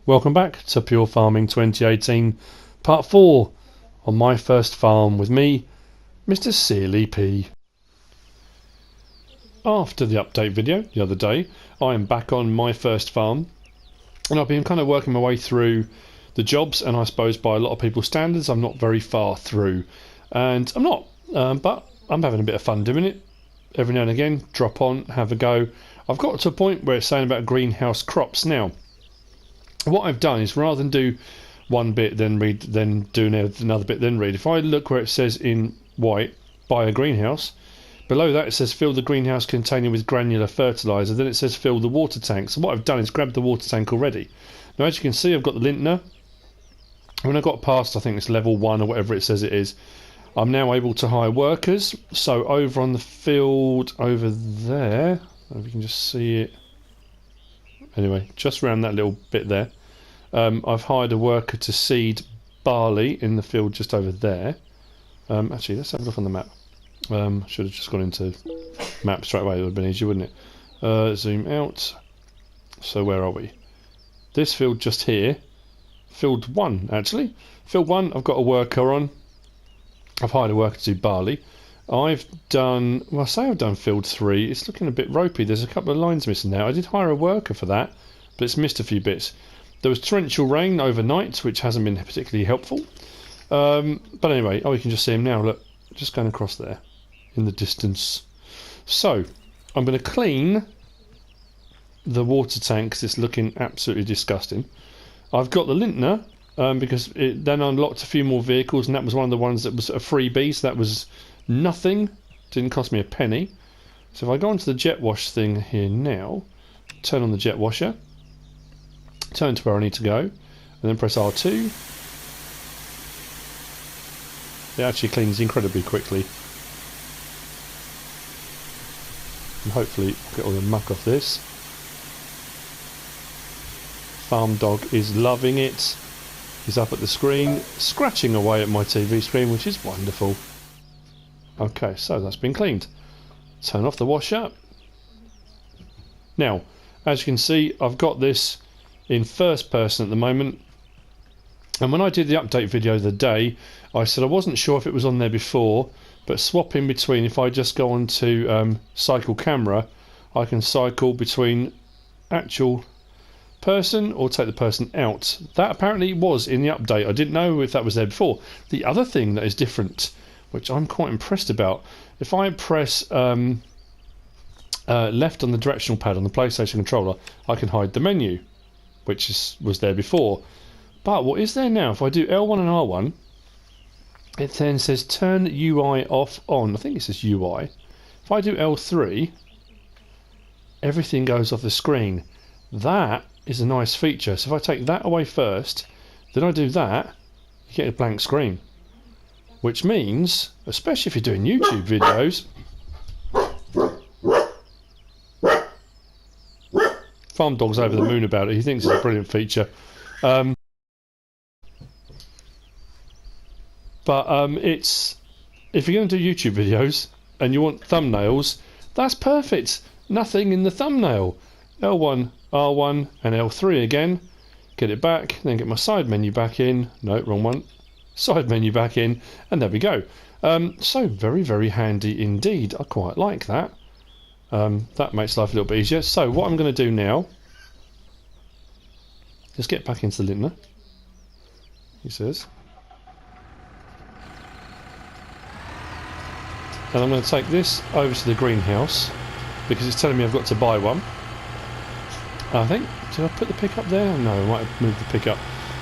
Welcome back to Pure Farming 2018 Part 4 on my first farm with me, MrSealyp. After the update video the other day, I am back on my first farm and I've been kind of working my way through the jobs, and I suppose by a lot of people's standards I'm not very far through, and I'm not, but I'm having a bit of fun doing it. Every now and again, drop on, have a go. I've got to a point where it's saying about greenhouse crops now. What I've done is, rather than do one bit then read, then do another bit then read, if I look where it says in white, buy a greenhouse, below that it says fill the greenhouse container with granular fertiliser, then it says fill the water tank. So what I've done is grab the water tank already. Now as you can see, I've got the Lindner. When I got past, I think it's level 1 or whatever it says it is, I'm now able to hire workers. So over on the field over there, I don't know if you can just see it. Anyway, just around that little bit there, I've hired a worker to seed barley in the field just over there. Actually, let's have a look on the map. Should have just gone into map straight away. It would have been easier, wouldn't it? Zoom out. So where are we? This field just here. Field 1, actually. Field 1, I've got a worker on. I've hired a worker to do barley. I've done, well, I say I've done field 3. It's looking a bit ropey. There's a couple of lines missing now. I did hire a worker for that, but it's missed a few bits. There was torrential rain overnight, which hasn't been particularly helpful. But anyway, oh, you can just see him now. Look, just going across there in the distance. So, I'm going to clean the water tank because it's looking absolutely disgusting. I've got the Lindner because it then unlocked a few more vehicles, and that was one of the ones that was a freebie, so that was nothing, didn't cost me a penny. So if I go onto the jet wash thing here now, turn on the jet washer, turn to where I need to go, and then press R2. It actually cleans incredibly quickly. And hopefully I'll get all the muck off this. Farm dog is loving it. He's up at the screen, scratching away at my TV screen, which is wonderful. Okay, so that's been cleaned. Turn off the washer. Now, as you can see, I've got this in first person at the moment. And when I did the update video the other day, I said I wasn't sure if it was on there before, but swapping between, if I just go on to cycle camera, I can cycle between actual person or take the person out. That apparently was in the update. I didn't know if that was there before. The other thing that is different, which I'm quite impressed about, if I press left on the directional pad on the PlayStation controller, I can hide the menu, which was there before. But what is there now? If I do L1 and R1, it then says turn UI off on. I think it says UI. If I do L3, everything goes off the screen. That is a nice feature. So if I take that away first, then I do that, you get a blank screen. Which means, especially if you're doing YouTube videos, Farm Dog's over the moon about it. He thinks it's a brilliant feature. It's, if you're going to do YouTube videos and you want thumbnails, that's perfect. Nothing in the thumbnail. L1, R1 and L3 again. Get it back, then get my side menu back in. No, wrong one. Side menu back in, and there we go. So very, very handy indeed. I quite like that. That makes life a little bit easier. So what I'm going to do now, let's get back into the Lindner, he says. And I'm going to take this over to the greenhouse because it's telling me I've got to buy one. I think, did I put the pickup there? No, I might have moved the pickup.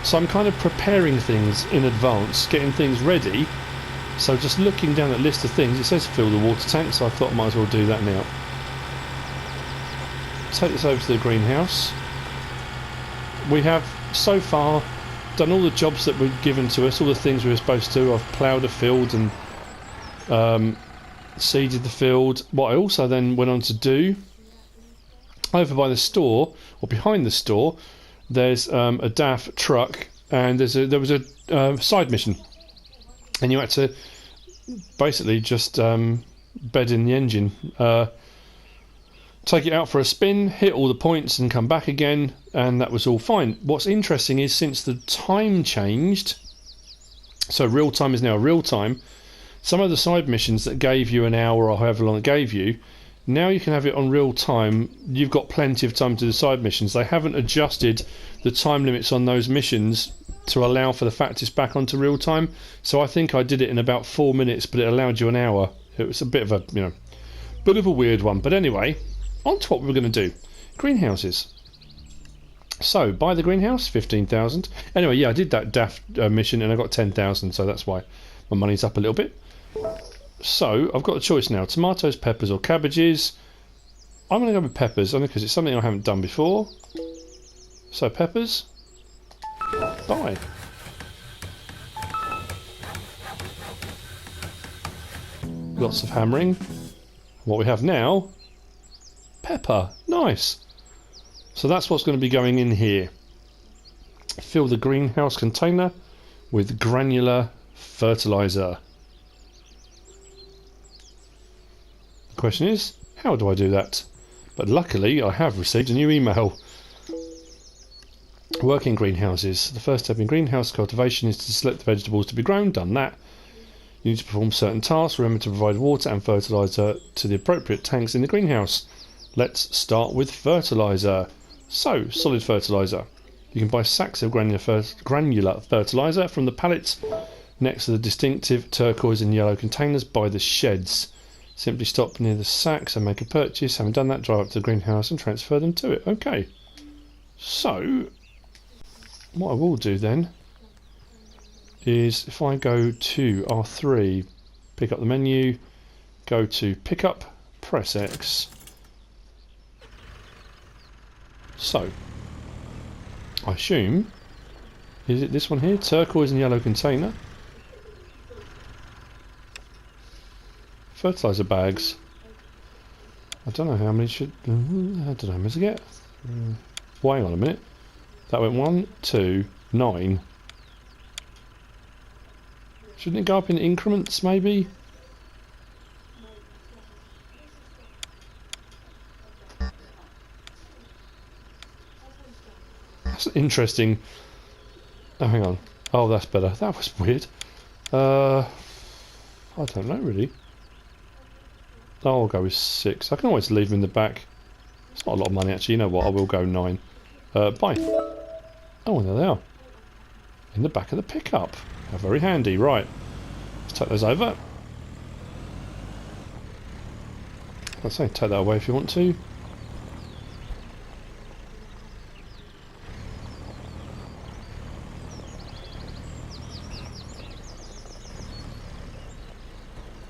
So I'm kind of preparing things in advance, getting things ready. So just looking down that list of things, it says fill the water tank, so I thought I might as well do that now. Take this over to the greenhouse. We have so far done all the jobs that were given to us, all the things we were supposed to do. I've ploughed a field and seeded the field. What I also then went on to do, over by the store, or behind the store, there's a DAF truck, and there was a side mission, and you had to basically just bed in the engine. take it out for a spin, hit all the points and come back again, and that was all fine. What's interesting is since the time changed, so real time is now real time, some of the side missions that gave you an hour or however long it gave you, now you can have it on real time. You've got plenty of time to do the side missions. They haven't adjusted the time limits on those missions to allow for the fact it's back onto real time. So I think I did it in about 4 minutes, but it allowed you an hour. It was a bit of a, bit of a weird one. But anyway, on to what we're going to do. Greenhouses. So, buy the greenhouse, 15,000. Anyway, yeah, I did that daft mission and I got 10,000, so that's why my money's up a little bit. So, I've got a choice now, tomatoes, peppers or cabbages. I'm going to go with peppers, only because it's something I haven't done before. So, peppers. Buy. Lots of hammering. What we have now, pepper. Nice. So that's what's going to be going in here. Fill the greenhouse container with granular fertilizer. The question is, how do I do that? But luckily I have received a new email. Working greenhouses. The first step in greenhouse cultivation is to select the vegetables to be grown. Done that. You need to perform certain tasks. Remember to provide water and fertilizer to the appropriate tanks in the greenhouse. Let's start with fertilizer. So, solid fertilizer. You can buy sacks of granular fertilizer from the pallets next to the distinctive turquoise and yellow containers by the sheds. Simply stop near the sacks and make a purchase. Having done that, drive up to the greenhouse and transfer them to it. Okay. So, what I will do then is if I go to R3, pick up the menu, go to pick up, press X. So, I assume, is it this one here? Turquoise and yellow container. Fertilizer bags. I don't know how many should... I don't know how many to get. Well, hang on a minute. That went 1, 2, 9. Shouldn't it go up in increments, maybe? That's interesting. Oh, hang on. Oh, that's better. That was weird. I don't know, really. Oh, I'll go with 6. I can always leave them in the back. It's not a lot of money, actually. You know what? I will go 9. Buy. Oh, there they are. In the back of the pickup. How very handy. Right. Let's take those over. Let's say take that away if you want to.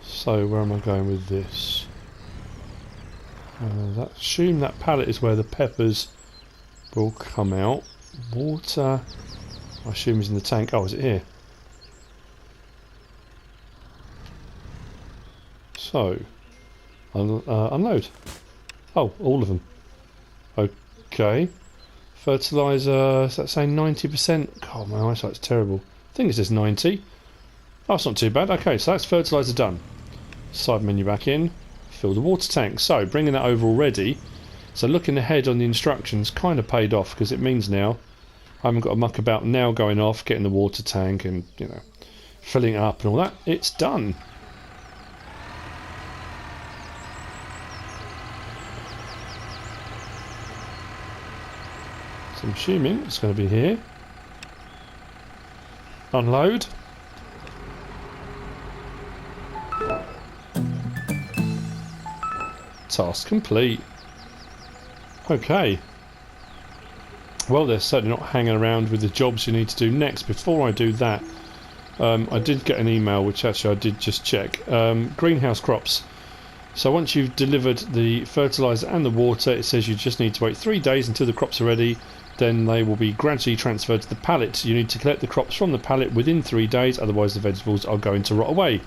So where am I going with this? Assume that pallet is where the peppers will come out. Water, I assume is in the tank. Oh, is it here? So, unload. Oh, all of them. Okay. Fertiliser, does that say 90%? God, my eyesight's terrible. I think it says 90. Oh, it's not too bad. Okay, so that's fertiliser done. Side menu back in. Fill the water tank. So, bringing that over already. So looking ahead on the instructions kind of paid off, because it means now I haven't got to muck about now going off, getting the water tank and, filling it up and all that. It's done. So I'm assuming it's going to be here. Unload. Task complete. Okay. Well, they're certainly not hanging around with the jobs you need to do next. Before I do that, I did get an email, which actually I did just check. Greenhouse crops. So once you've delivered the fertiliser and the water, it says you just need to wait 3 days until the crops are ready. Then they will be gradually transferred to the pallet. You need to collect the crops from the pallet within 3 days, otherwise the vegetables are going to rot away.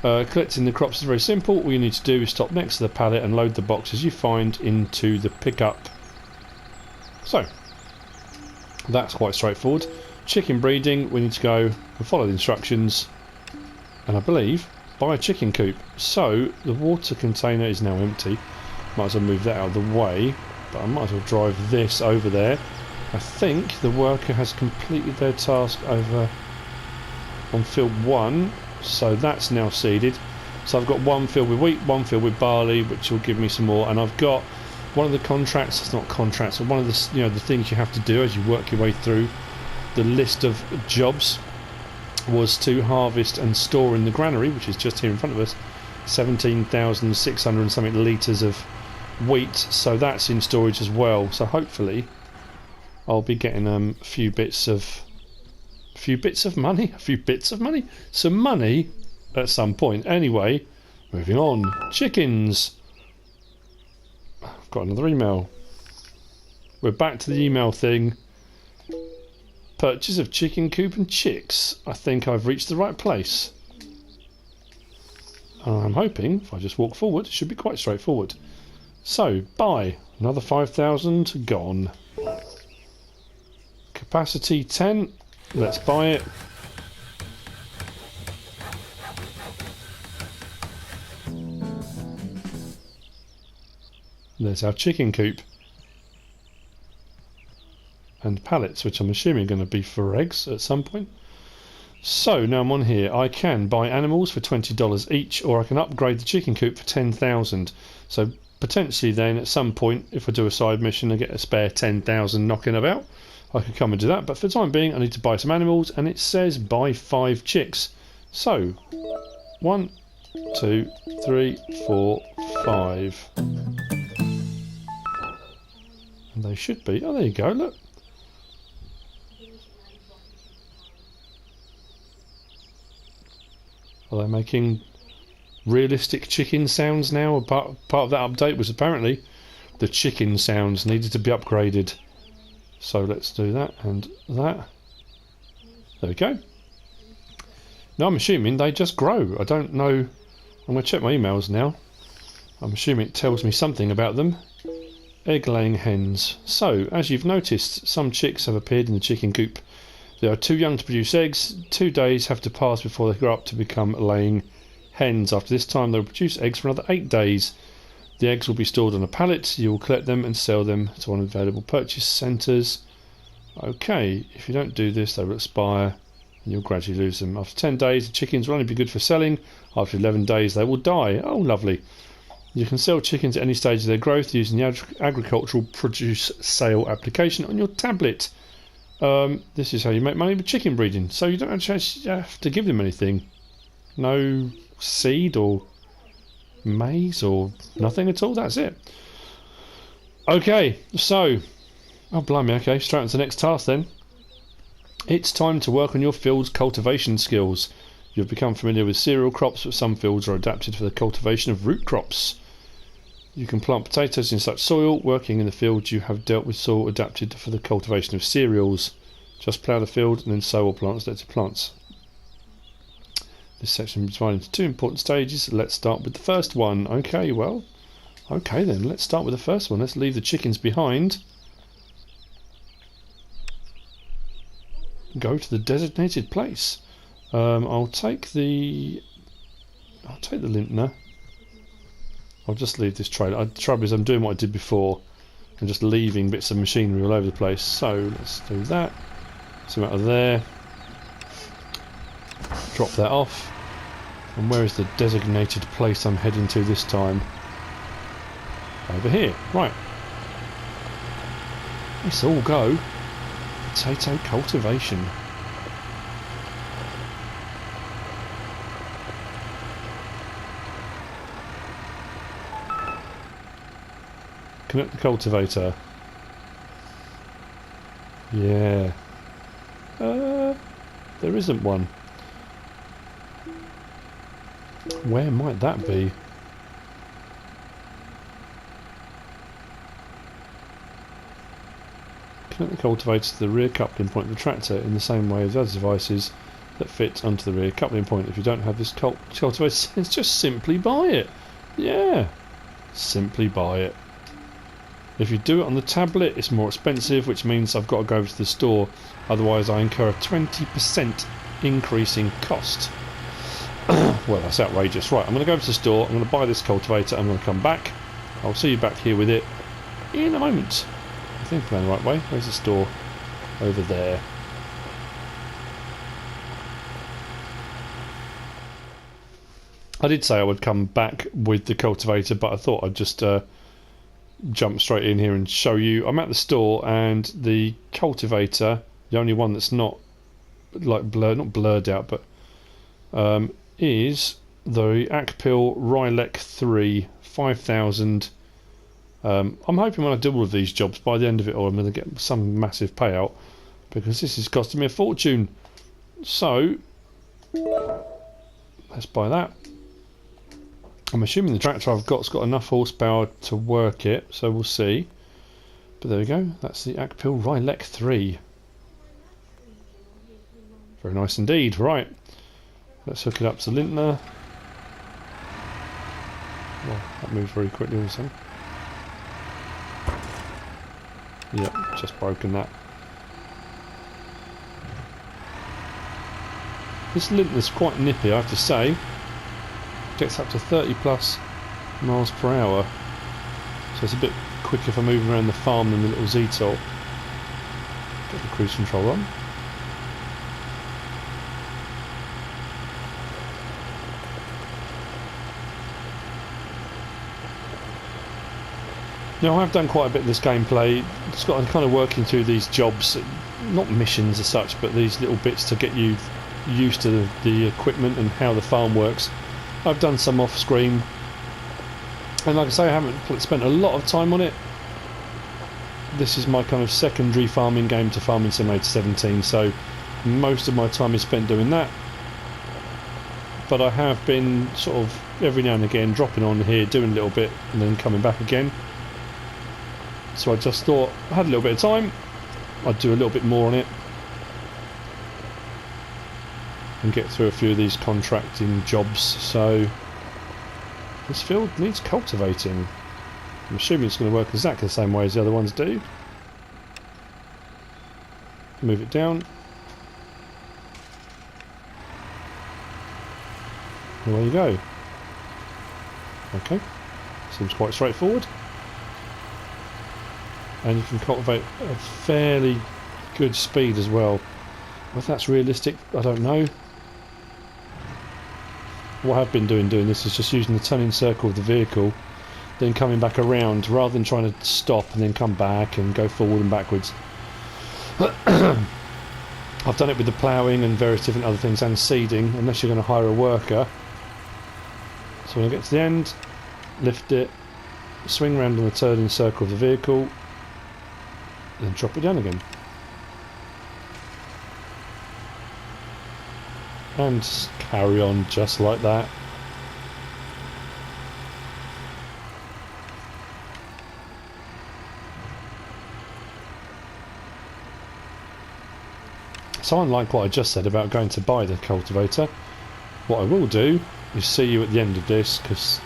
Collecting the crops is very simple. All you need to do is stop next to the pallet and load the boxes you find into the pickup. So, that's quite straightforward. Chicken breeding, we need to go and follow the instructions, and I believe buy a chicken coop. So, the water container is now empty. Might as well move that out of the way, but I might as well drive this over there. I think the worker has completed their task over on field 1, so that's now seeded. So I've got one field with wheat, one field with barley, which will give me some more, and I've got one of the contracts, it's not contracts, but one of the, you know, the things you have to do as you work your way through the list of jobs was to harvest and store in the granary, which is just here in front of us, 17,600 and something litres of wheat, so that's in storage as well. So hopefully I'll be getting a few bits of money some money at some point. Anyway, moving on. Chickens. I've got another email. We're back to the email thing. Purchase of chicken coop and chicks. I think I've reached the right place. I'm hoping if I just walk forward it should be quite straightforward. So buy. Another 5,000 gone. Capacity 10. Let's buy it. There's our chicken coop. And pallets, which I'm assuming are going to be for eggs at some point. So now I'm on here. I can buy animals for $20 each, or I can upgrade the chicken coop for 10,000. So potentially then at some point, if I do a side mission and get a spare 10,000 knocking about, I could come and do that. But for the time being, I need to buy some animals, and it says buy 5 chicks. So 1, 2, 3, 4, 5. And they should be. Oh, there you go. Look. Are they making realistic chicken sounds now? Part of that update was apparently the chicken sounds needed to be upgraded. So let's do that and that. There we go. Now I'm assuming they just grow. I don't know. I'm going to check my emails now. I'm assuming it tells me something about them. Egg-laying hens. So, as you've noticed, some chicks have appeared in the chicken coop. They are too young to produce eggs. 2 days have to pass before they grow up to become laying hens. After this time, they will produce eggs for another 8 days. The eggs will be stored on a pallet. You will collect them and sell them to one of the available purchase centres. Okay, if you don't do this, they will expire and you'll gradually lose them. After 10 days, the chickens will only be good for selling. After 11 days, they will die. Oh, lovely. You can sell chickens at any stage of their growth using the agricultural produce sale application on your tablet. This is how you make money with chicken breeding. So you don't actually have to give them anything. No seed or maize or nothing at all. That's it. Okay, so... Oh, blimey, okay. Straight on to the next task then. It's time to work on your field's cultivation skills. You've become familiar with cereal crops, but some fields are adapted for the cultivation of root crops. You can plant potatoes in such soil. Working in the field, you have dealt with soil adapted for the cultivation of cereals. Just plough the field and then sow or plant selected plants. This section is divided into 2 important stages. Let's start with the first one. Okay, well, okay then, let's start with the first one. Let's leave the chickens behind. Go to the designated place. I'll take the Lindner. I'll just leave this trailer. The trouble is I'm doing what I did before and just leaving bits of machinery all over the place. So let's do that. Zoom out of there. Drop that off. And where is the designated place I'm heading to this time? Over here. Right. Let's all go. Potato cultivation. Connect the cultivator. Yeah. There isn't one. Where might that be? Connect the cultivator to the rear coupling point of the tractor in the same way as other devices that fit onto the rear coupling point. If you don't have this cultivator, it's just simply buy it. Yeah. Simply buy it. If you do it on the tablet, it's more expensive, which means I've got to go over to the store. Otherwise, I incur a 20% increase in cost. Well, that's outrageous. Right, I'm going to go over to the store. I'm going to buy this cultivator. I'm going to come back I'll see you back here with it in a moment. I think I'm going the right way. Where's the store? Over there. I did say I would come back with the cultivator, but I thought I'd just jump straight in here and show you. I'm at the store, and the cultivator, the only one that's not like not blurred out, but is the Akpil Rylec 3 5000. I'm hoping when I do all of these jobs, by the end of it all, I'm going to get some massive payout, because this is costing me a fortune. So let's buy that. I'm assuming the tractor I've got's got enough horsepower to work it, so we'll see. But there we go, that's the Akpil Rylec 3. Very nice indeed. Right, let's hook it up to Lindner. Well, that moves very quickly also. Yep, just broken that. This Lindner's quite nippy, I have to say. Gets up to 30 plus miles per hour, so it's a bit quicker for moving around the farm than the little Z-Top. Get the cruise control on. Now, I've done quite a bit of this gameplay. It's got, I'm kind of working through these jobs, not missions as such, but these little bits to get you used to the equipment and how the farm works. I've done some off screen, and like I say, I haven't spent a lot of time on it. This is my kind of secondary farming game to Farming Simulator 17, so most of my time is spent doing that. But I have been sort of every now and again dropping on here, doing a little bit, and then coming back again. So I just thought I had a little bit of time, I'd do a little bit more on it and get through a few of these contracting jobs. So this field needs cultivating. I'm assuming it's going to work exactly the same way as the other ones do. Move it down. And there you go. Okay, seems quite straightforward. And you can cultivate at a fairly good speed as well. Whether that's realistic, I don't know. What I've been doing this is just using the turning circle of the vehicle, then coming back around, rather than trying to stop and then come back and go forward and backwards. I've done it with the ploughing and various different other things, and seeding, unless you're going to hire a worker. So when I get to the end, lift it, swing round on the turning circle of the vehicle, then drop it down again. And just carry on just like that. So unlike what I just said about going to buy the cultivator, what I will do is see you at the end of this, because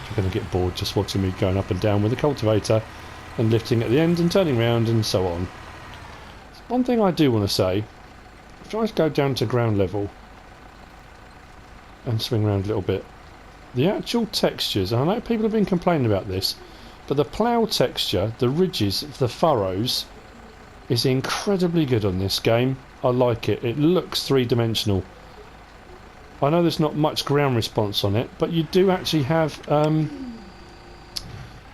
you're going to get bored just watching me going up and down with the cultivator and lifting at the end and turning round and so on. One thing I do want to say, if I go down to ground level and swing around a little bit, the actual textures, and I know people have been complaining about this, but the plough texture, the ridges, the furrows, is incredibly good on this game. I like it. It looks three-dimensional. I know there's not much ground response on it, but you do actually have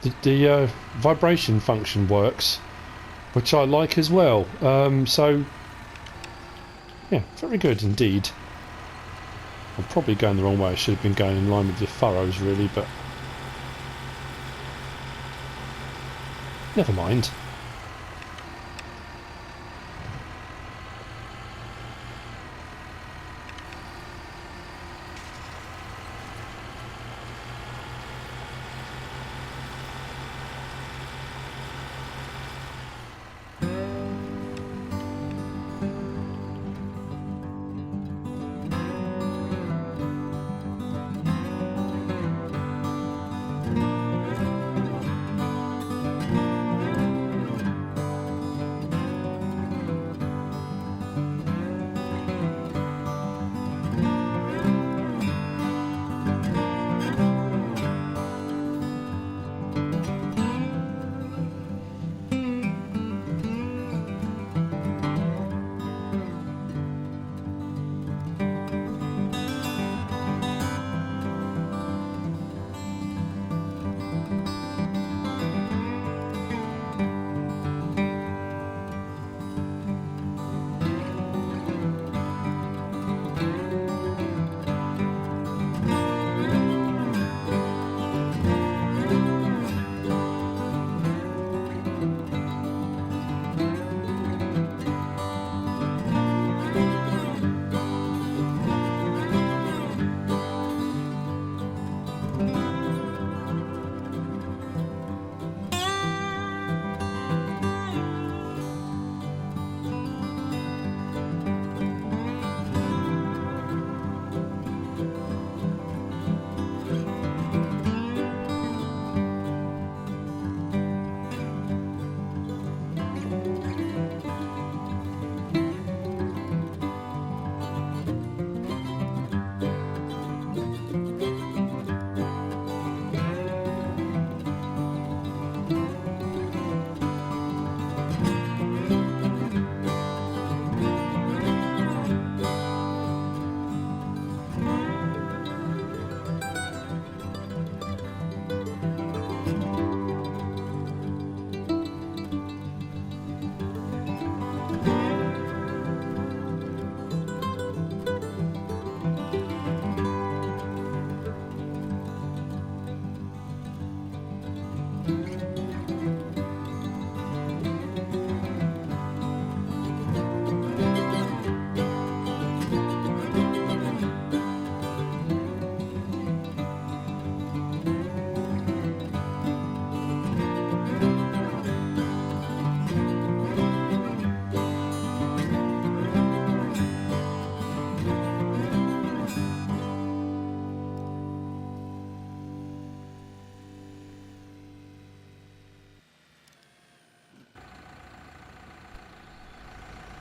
the vibration function works, which I like as well. So yeah, very good indeed. I'm probably going the wrong way. I should have been going in line with the furrows really, but never mind.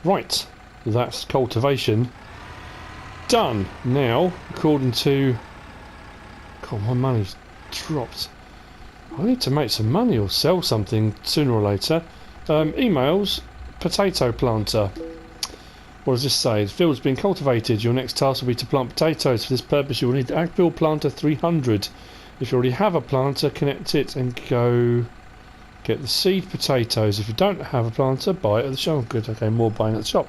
Right, that's cultivation done. Now, according to... God, my money's dropped. I need to make some money or sell something sooner or later. Emails, potato planter. What does this say? The field's been cultivated. Your next task will be to plant potatoes. For this purpose, you will need the Akpil Planter 300. If you already have a planter, connect it and go get the seed potatoes. If you don't have a planter, buy it at the shop. Good, okay, more buying at the shop.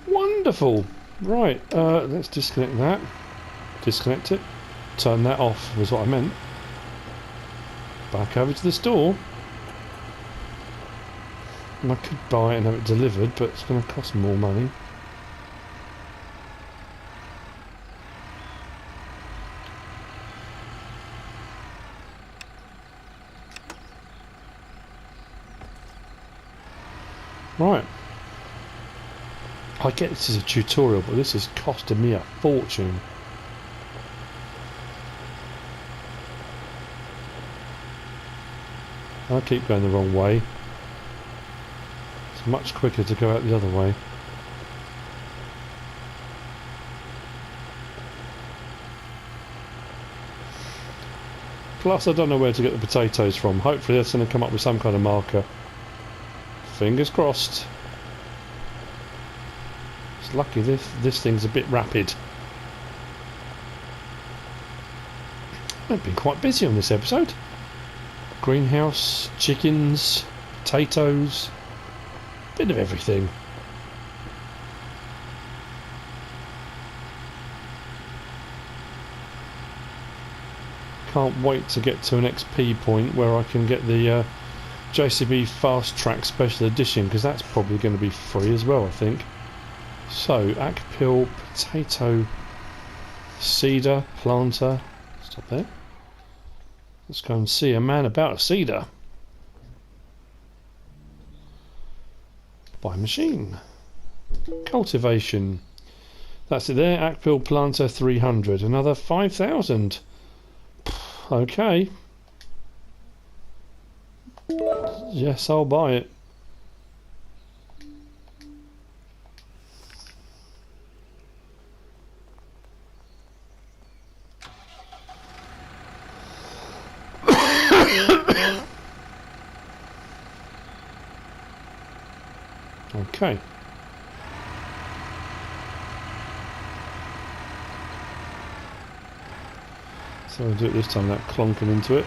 Wonderful. Right, let's disconnect that. Disconnect it. Turn that off was what I meant. Back over to the store. And I could buy it and have it delivered, but it's going to cost more money. Right. I get this is a tutorial, but this is costing me a fortune. I keep going the wrong way. It's much quicker to go out the other way. Plus I don't know where to get the potatoes from. Hopefully that's going to come up with some kind of marker. Fingers crossed. It's lucky this thing's a bit rapid. I've been quite busy on this episode. Greenhouse, chickens, potatoes, bit of everything. Can't wait to get to an XP point where I can get the JCB Fast Track Special Edition, because that's probably going to be free as well, I think. So, Akpil Potato Cedar Planter. Stop there. Let's go and see a man about a cedar. Buy machine. Cultivation. That's it there. Akpil Planter 300. Another 5,000. Okay. Yes, I'll buy it. Okay. So I'll do it this time without clonking into it.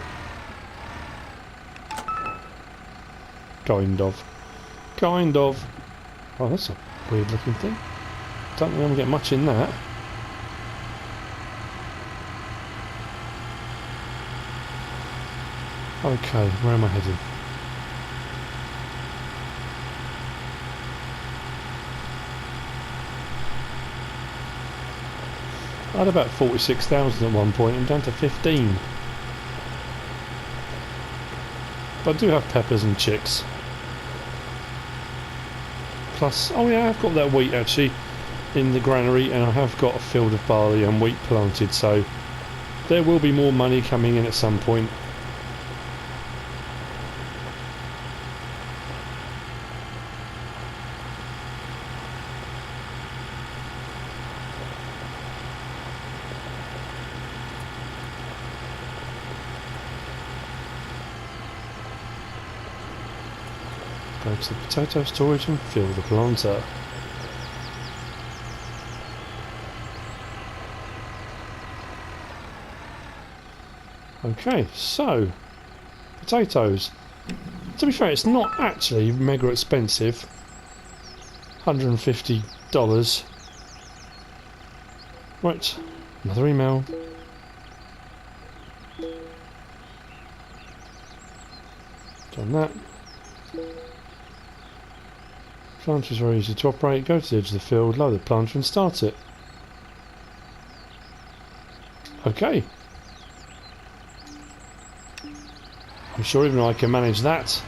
Kind of. Kind of. Oh, that's a weird looking thing. Don't think I'm going to get much in that. Okay, where am I heading? I had about 46,000 at one point. I'm down to 15. But I do have peppers and chicks. Plus, oh yeah, I've got that wheat actually in the granary, and I have got a field of barley and wheat planted, so there will be more money coming in at some point. Go to the potato storage and fill the planter. Okay, so potatoes. To be fair, it's not actually mega expensive. $150. Right, another email. Done that. Planter is very easy to operate. Go to the edge of the field, load the planter and start it. Okay. I'm sure even I can manage that.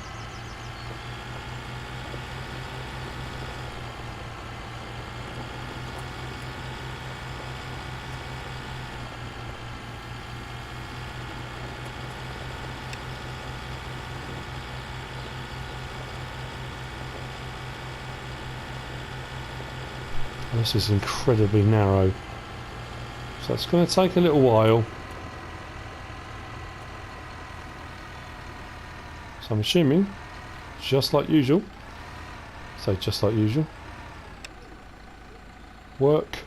This is incredibly narrow, so it's going to take a little while. So I'm assuming, just like usual, say just like usual, work,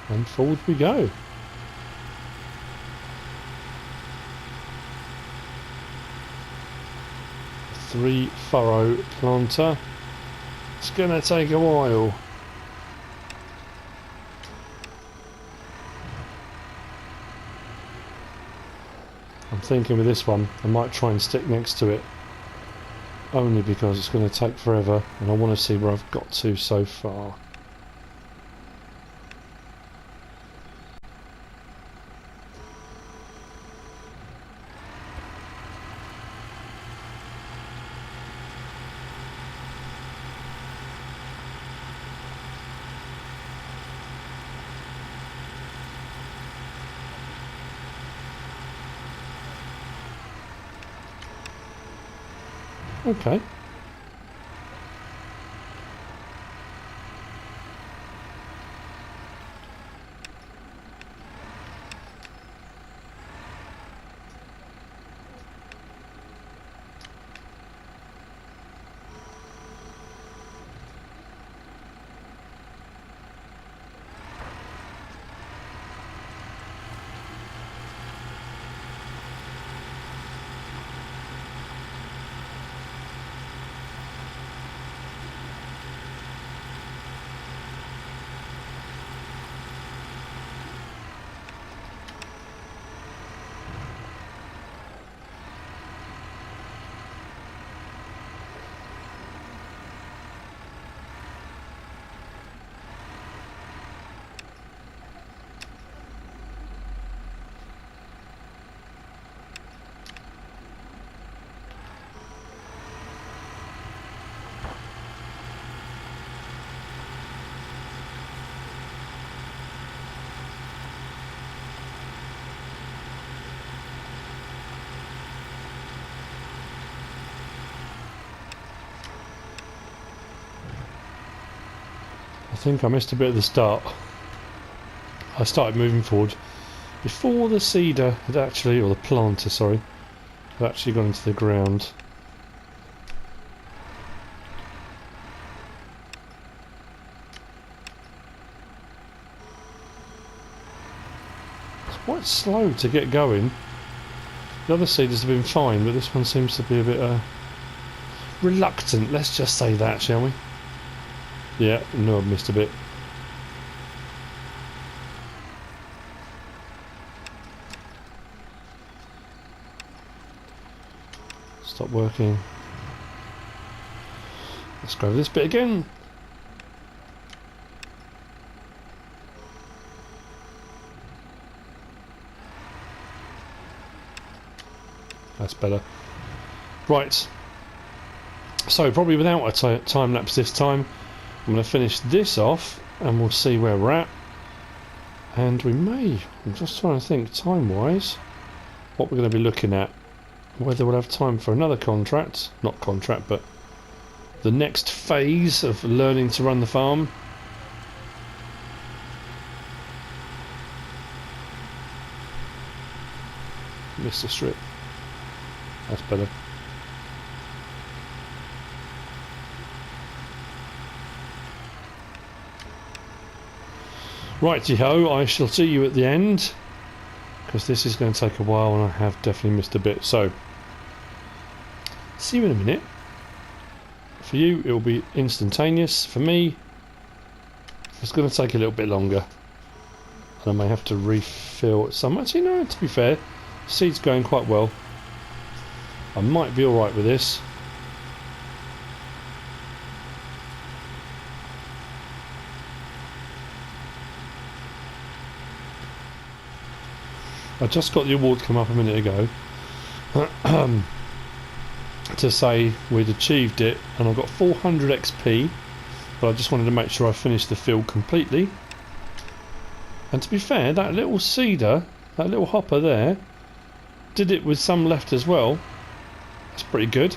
and forward we go. Three furrow planter. It's going to take a while. I'm thinking with this one I might try and stick next to it, only because it's going to take forever and I want to see where I've got to so far. Okay. I think I missed a bit at the start. I started moving forward before the seeder had actually, or the planter, sorry, had actually gone into the ground. It's quite slow to get going. The other seeders have been fine, but this one seems to be a bit reluctant, let's just say that, shall we? Yeah, no, I've missed a bit. Stop working. Let's go over this bit again. That's better. Right. So probably without a time lapse this time. I'm going to finish this off and we'll see where we're at. And we may, I'm just trying to think time wise, what we're going to be looking at. Whether we'll have time for another contract, not contract, but the next phase of learning to run the farm. Missed a strip. That's better. Righty-ho, I shall see you at the end, because this is going to take a while and I have definitely missed a bit. So, see you in a minute. For you, it will be instantaneous. For me, it's going to take a little bit longer. And I may have to refill some. Actually, no, to be fair, seed's going quite well. I might be alright with this. I just got the award come up a minute ago to say we'd achieved it, and I've got 400 XP, but I just wanted to make sure I finished the field completely. And to be fair, that little seeder, that little hopper there, did it with some left as well. It's pretty good.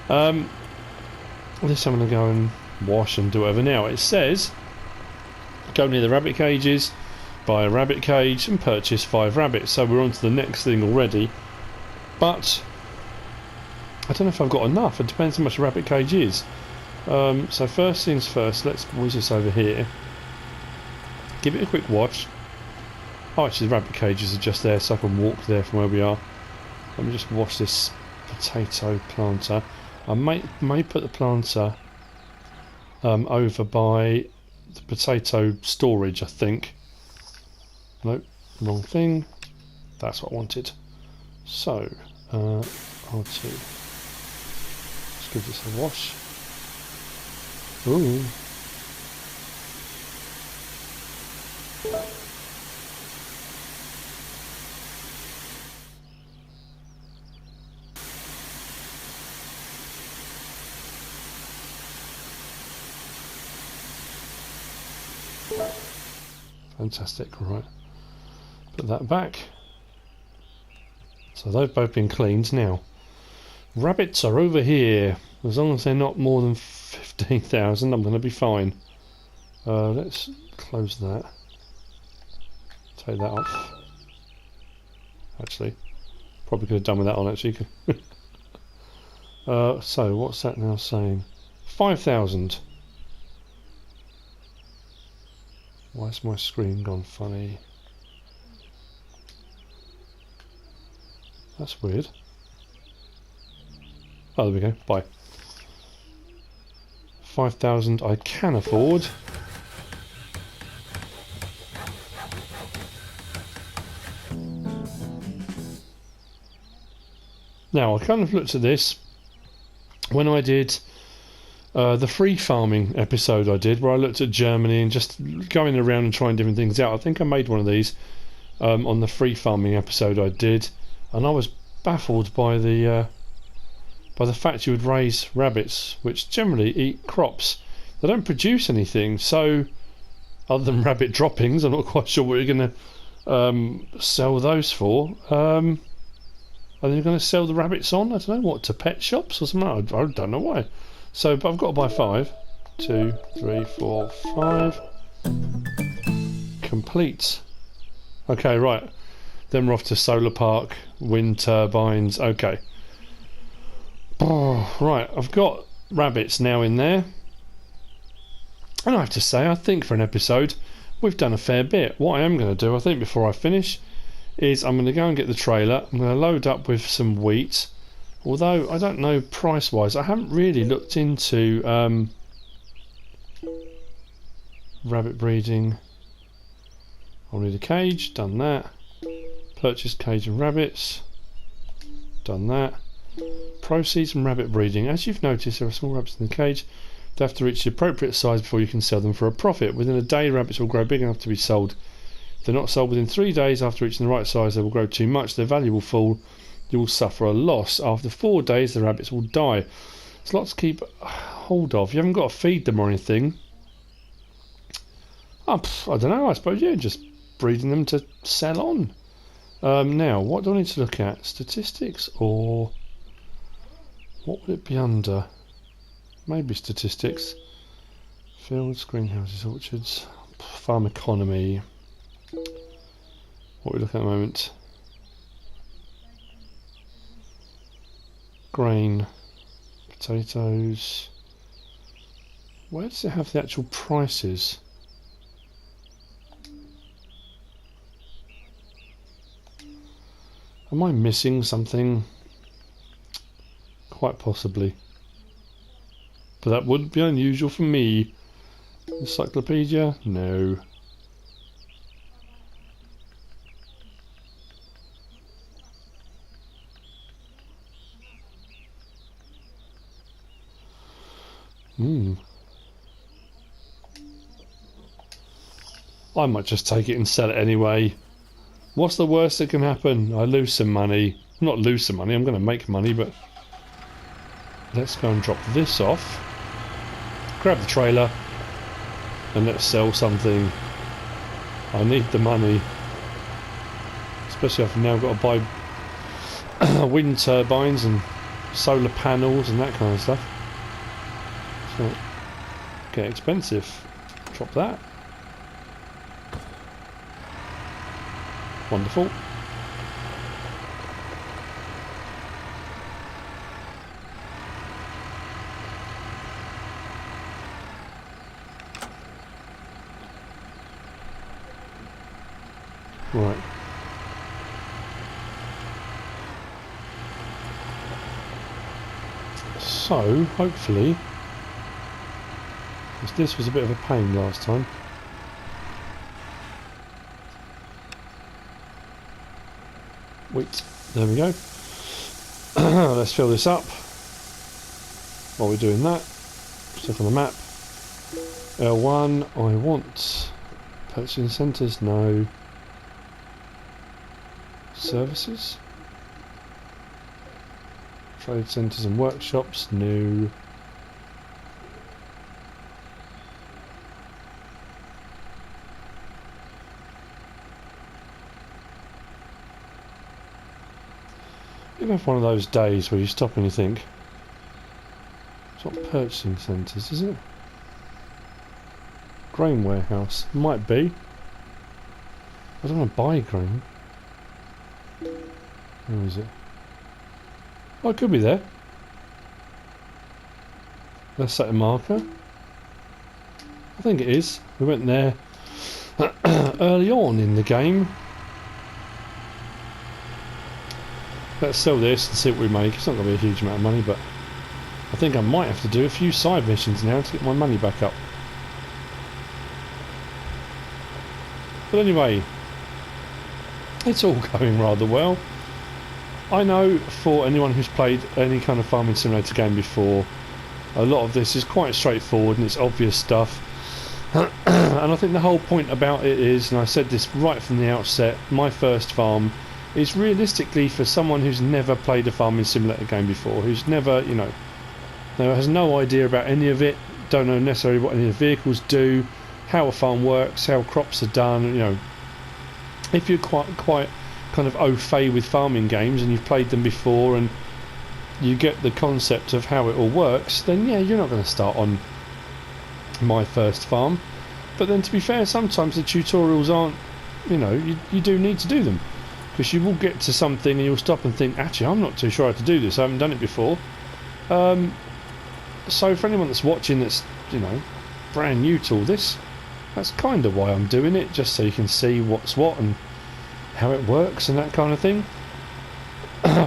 This I'm going to go and wash and do whatever. Now it says go near the rabbit cages, buy a rabbit cage and purchase 5 rabbits. So we're on to the next thing already. But I don't know if I've got enough. It depends how much a rabbit cage is. So first things first, let's whiz this over here. Give it a quick wash. Oh, actually the rabbit cages are just there, so I can walk there from where we are. Let me just wash this potato planter. I may put the planter over by the potato storage, I think. Nope, wrong thing. That's what I wanted. So, R2. Let's give this a wash. Ooh. Fantastic, right. Put that back. So they've both been cleaned now. Rabbits are over here. As long as they're not more than 15,000, I'm going to be fine. Let's close that. Take that off. Actually, probably could have done with that on actually. So what's that now saying? 5,000. Why's my screen gone funny? That's weird. Oh, there we go. Bye. 5,000 I can afford. Now, I kind of looked at this when I did the free farming episode I did, where I looked at Germany and just going around and trying different things out. I think I made one of these on the free farming episode I did, and I was baffled by the fact you would raise rabbits, which generally eat crops. They don't produce anything, so other than rabbit droppings, I'm not quite sure what you're going to sell those for. Are they going to sell the rabbits on? I don't know, what, to pet shops or something? I don't know why. So, but I've got to buy 5. 2, 3, 4, 5. Complete. Okay, right. Then we're off to solar park, wind turbines. Okay. Oh, right, I've got rabbits now in there. And I have to say, I think for an episode, we've done a fair bit. What I am going to do, I think, before I finish, is I'm going to go and get the trailer. I'm going to load up with some wheat. Although, I don't know price-wise. I haven't really looked into rabbit breeding. I'll need a cage. Done that. Purchase cage and rabbits. Done that. Proceeds from rabbit breeding. As you've noticed, there are small rabbits in the cage. They have to reach the appropriate size before you can sell them for a profit. Within a day, rabbits will grow big enough to be sold. If they're not sold within 3 days after reaching the right size, they will grow too much. Their value will fall. You will suffer a loss. After 4 days, the rabbits will die. There's lots to keep hold of. You haven't got to feed them or anything. Oh, I don't know. I suppose you're just breeding them to sell on. Now, what do I need to look at? Statistics, or what would it be under? Maybe statistics. Fields, greenhouses, orchards, farm economy. What are we looking at the moment? Grain, potatoes. Where does it have the actual prices? Am I missing something? Quite possibly. But that wouldn't be unusual for me. Encyclopedia? No. I might just take it and sell it anyway. What's the worst that can happen? I lose some money. Not lose some money, I'm going to make money, but let's go and drop this off. Grab the trailer and let's sell something. I need the money. Especially if I've now got to buy wind turbines and solar panels and that kind of stuff. So, get expensive. Drop that. Wonderful. Right. So, hopefully, because this was a bit of a pain last time. Wait, there we go. Let's fill this up. While we're doing that, check on the map. L1, I want purchasing centres, no. Services? Trade centres and workshops, no. You have one of those days where you stop and you think, it's not purchasing centres, is it? Grain warehouse, might be. I don't want to buy grain. Where is it? Oh, it could be there. Let's set a marker. I think it is. We went there early on in the game. Let's sell this and see what we make. It's not going to be a huge amount of money, but I think I might have to do a few side missions now to get my money back up. But anyway, it's all going rather well. I know for anyone who's played any kind of farming simulator game before, a lot of this is quite straightforward and it's obvious stuff. And I think the whole point about it is, and I said this right from the outset, my first farm is realistically for someone who's never played a farming simulator game before, who's never, you know, has no idea about any of it, don't know necessarily what any of the vehicles do, how a farm works, how crops are done, you know. If you're quite kind of au fait with farming games and you've played them before and you get the concept of how it all works, then yeah, you're not going to start on my first farm. But then to be fair, sometimes the tutorials aren't, you know, you do need to do them, because you will get to something and you'll stop and think, actually I'm not too sure how to do this, I haven't done it before. So for anyone that's watching that's, you know, brand new to all this, that's kind of why I'm doing it, just so you can see what's what and how it works and that kind of thing.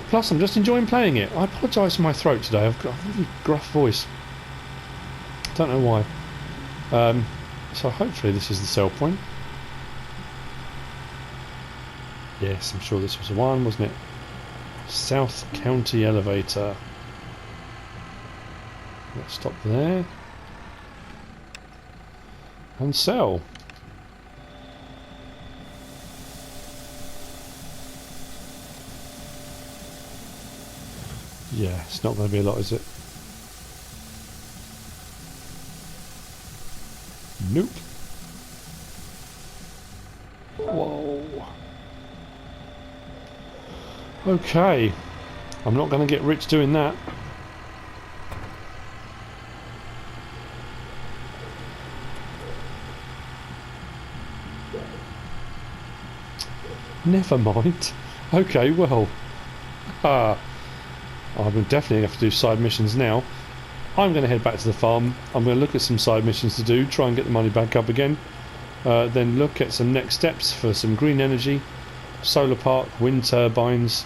Plus I'm just enjoying playing it. I apologise for my throat today, I've got a really gruff voice, don't know why. So hopefully this is the sell point. Yes, I'm sure this was the one, wasn't it? South County Elevator. Let's stop there and sell. Yeah, it's not going to be a lot, is it? Nope. Whoa. Okay. I'm not going to get rich doing that. Never mind. Okay, well. I will definitely have to do side missions now. I'm going to head back to the farm. I'm going to look at some side missions to do, try and get the money back up again. Then look at some next steps for some green energy, solar park, wind turbines.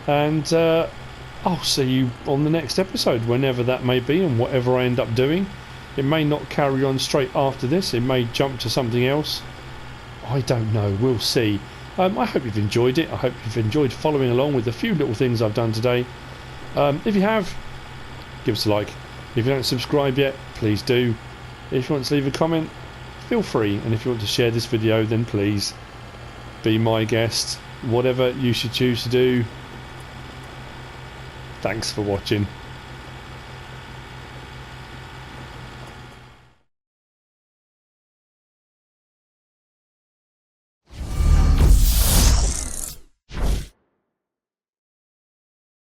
And I'll see you on the next episode, whenever that may be and whatever I end up doing. It may not carry on straight after this. It may jump to something else. I don't know. We'll see. I hope you've enjoyed it. I hope you've enjoyed following along with the few little things I've done today. If you have, give us a like. If you don't subscribe yet, please do. If you want to leave a comment, feel free. And if you want to share this video, then please be my guest. Whatever you should choose to do. Thanks for watching.